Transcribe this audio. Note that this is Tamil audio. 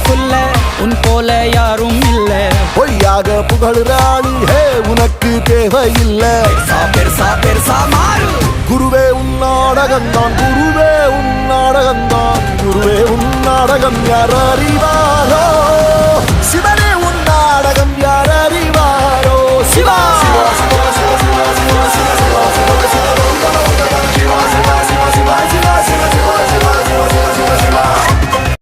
புல்ல உன் போல யாரும் இல்ல. பொய்யாக புகழ்றாணி ஹே உனக்கு தேவையில்லை. பெருசா பெருசா மாறு. குருவே உன் நாடகம்தான், குருவே உன் நாடகம்தான், குருவே உன் நாடகம் யார் அறிவா?